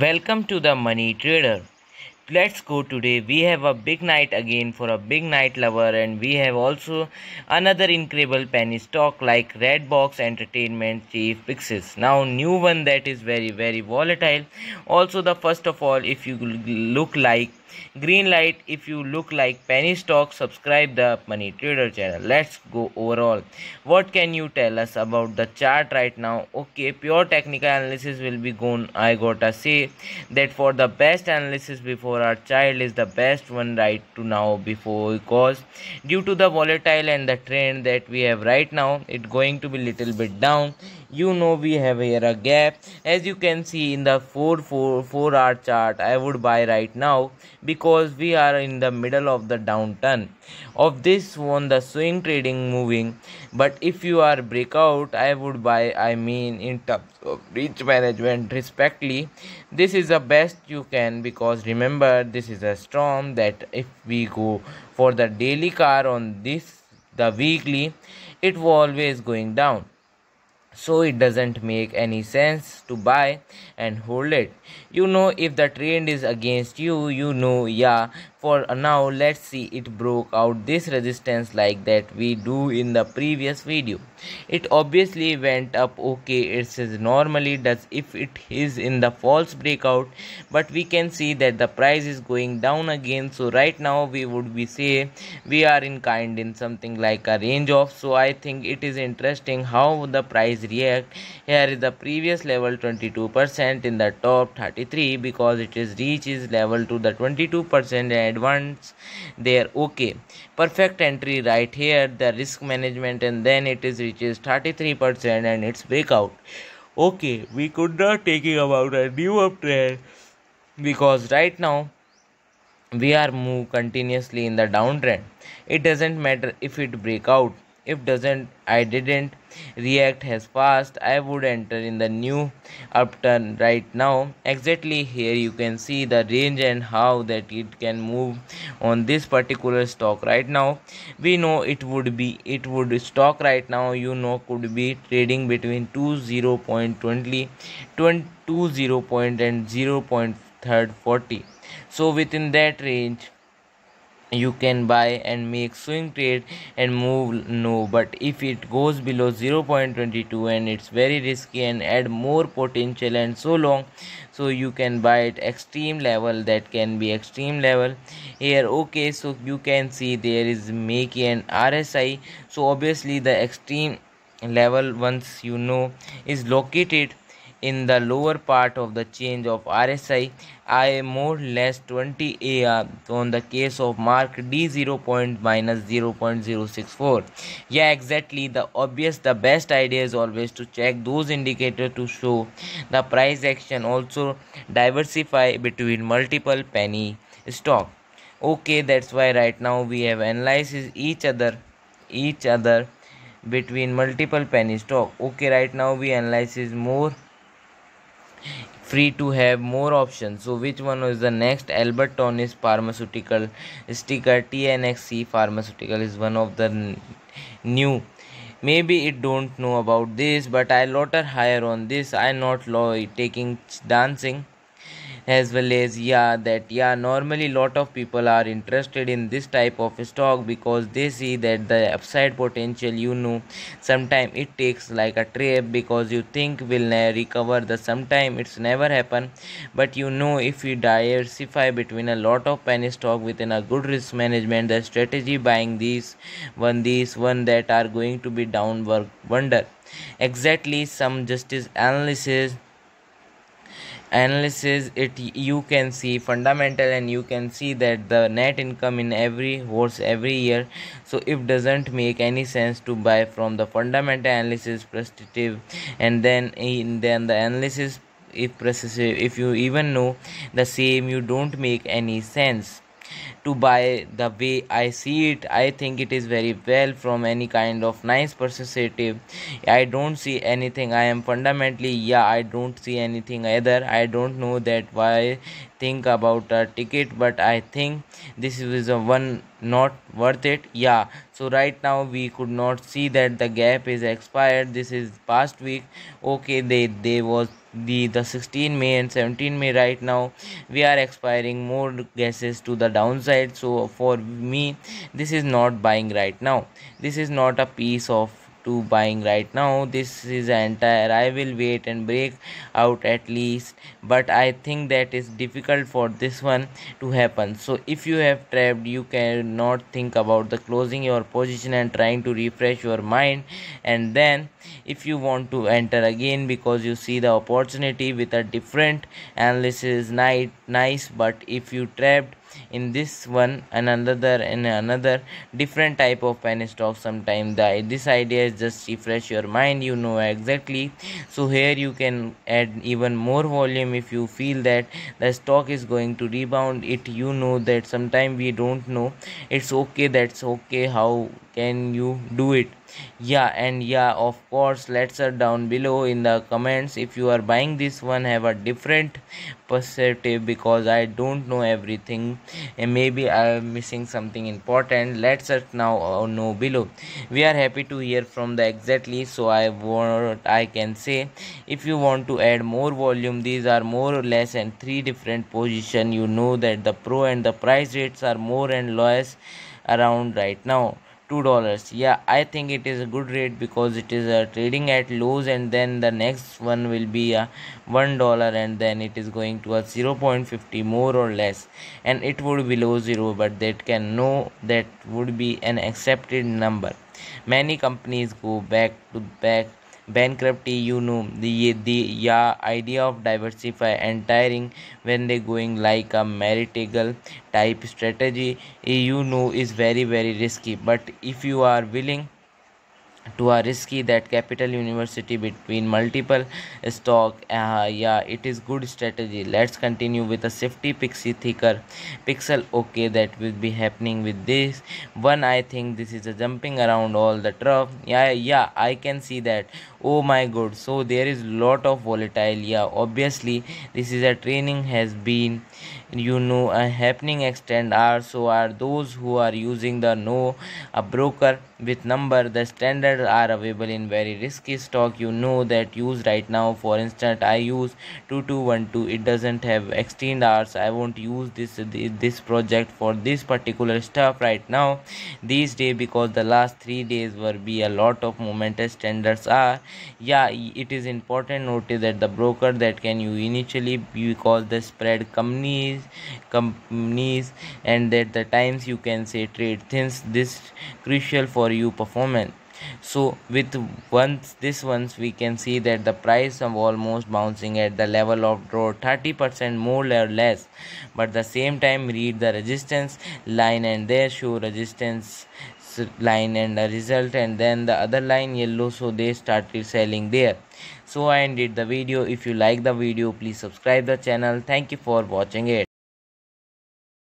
Welcome to the Money Trader. Let's go today. We have a big night again for a big night lover, and we have also another incredible penny stock like Redbox Entertainment Chief Pixels. Now, new one that is very volatile. Also, the first of all, if you look like green light, if you look like penny stock, subscribe the Money Trader channel. Let's go overall. What can you tell us about the chart right now? Okay, pure technical analysis will be gone. I gotta say that for the best analysis before our child is the best one right to now before, because due to the volatile and the trend that we have right now, it going to be little bit down. We have here a gap. As you can see in the 4 hour chart, I would buy right now because we are in the middle of the downturn of this one, the swing trading moving. But if you are breakout, I would buy, I mean in terms of reach management respectfully, this is the best you can, because remember, this is a storm that if we go for the daily car on this, the weekly, it will always going down, so it doesn't make any sense to buy and hold it. If the trend is against you, yeah. For now, let's see, it broke out this resistance like that we do in the previous video. It obviously went up. Okay, it says normally does if it is in the false breakout, but we can see that the price is going down again. So right now we would be say we are in something like a range of. So I think it is interesting how the price react. Here is the previous level 22% in the top 33, because it is reaches level to the 22% and once there, okay, perfect entry right here, the risk management, and then it is reaches 33% and it's breakout. Okay, we could not taking about a new uptrend, because right now we are move continuously in the downtrend. It doesn't matter if it break out. If doesn't, I didn't react as fast, I would enter in the new upturn right now. Exactly here you can see the range and how that it can move on this particular stock right now. We know it would stock right now, could be trading between 20.20 and 0.40. So within that range you can buy and make swing trade and move, no. But if it goes below 0.22 and it's very risky and add more potential and so long, so you can buy it extreme level, that can be extreme level here. Okay, so you can see there is Makey and RSI. So obviously the extreme level, once is located in the lower part of the change of RSI. I am more or less 20 AR on the case of mark D 0 point minus 0.064. Yeah, exactly. The best idea is always to check those indicators to show the price action. Also diversify between multiple penny stock. Okay, that's why right now we have analyzes each other between multiple penny stock. Okay, right now we analyzes more free to have more options. So which one is the next? Alberton is pharmaceutical, sticker TNXC pharmaceutical is one of the new. Maybe it don't know about this, but I lot higher on this. I not taking dancing as well as, yeah, that, yeah, normally lot of people are interested in this type of stock because they see that the upside potential. Sometime it takes like a trip, because you think will recover, the sometime it's never happen. But if you diversify between a lot of penny stock within a good risk management, the strategy buying these one that are going to be downward wonder. Exactly, some justice analysis it, you can see fundamental, and you can see that the net income in every year. So it doesn't make any sense to buy from the fundamental analysis perspective, and then the analysis, if you even know the same, you don't make any sense to buy. The way I see it, I think it is very well from any kind of nice perspective. I don't see anything. I am fundamentally, yeah, I don't see anything either. I don't know that why think about a ticket, but I think this is a one not worth it. Yeah, so right now we could not see that the gap is expired. This is past week. Okay, they was the 16 May and 17 May. Right now we are expiring more guesses to the downside. So for me, this is not buying right now. This is not a piece of to buying right now. This is entire. I will wait and break out at least, but I think that is difficult for this one to happen. So if you have trapped, you cannot think about the closing your position and trying to refresh your mind. And then if you want to enter again because you see the opportunity with a different analysis, nice. But if you trapped in this one and another different type of penny stock, sometime this idea is just refresh your mind, you know exactly. So here you can add even more volume if you feel that the stock is going to rebound it. You know that sometime we don't know. It's okay, that's okay. How can you do it? Yeah, and yeah, of course, let's down below in the comments if you are buying this one, have a different perspective, because I don't know everything and maybe I am missing something important. Let's now know below. We are happy to hear from the exactly. So I can say, if you want to add more volume, these are more or less and three different position. You know that the pro and the price rates are more and less around right now. $2. Yeah, I think it is a good rate because it is trading at lows, and then the next one will be a $1, and then it is going to a 0.50 more or less, and it would be below zero, but that can know that would be an accepted number. Many companies go back to back bankruptcy. You know the yeah idea of diversify and tiring when they going like a marital type strategy, you know, is very risky. But if you are willing to a risky that capital university between multiple stock, yeah, it is good strategy. Let's continue with a safety pixie thicker pixel. Okay, that will be happening with this one. I think this is a jumping around all the trough. Yeah, I can see that. Oh my god, so there is lot of volatile. Yeah, obviously this is a training has been, you know, happening extend hours. So are those who are using the no a broker with number. The standards are available in very risky stock, you know, that use right now. For instance, I use 2212. It doesn't have extend hours. I won't use this project for this particular stuff right now these days, because the last 3 days were be a lot of momentous standards are. Yeah, it is important notice that the broker that can you initially, because the spread companies and that the times you can say trade things this crucial for you performance. So with once we can see that the price of almost bouncing at the level of draw 30% more or less, but the same time read the resistance line and there show resistance line and a result, and then the other line yellow, so they started selling there. So I ended the video. If you like the video, please subscribe the channel. Thank you for watching it.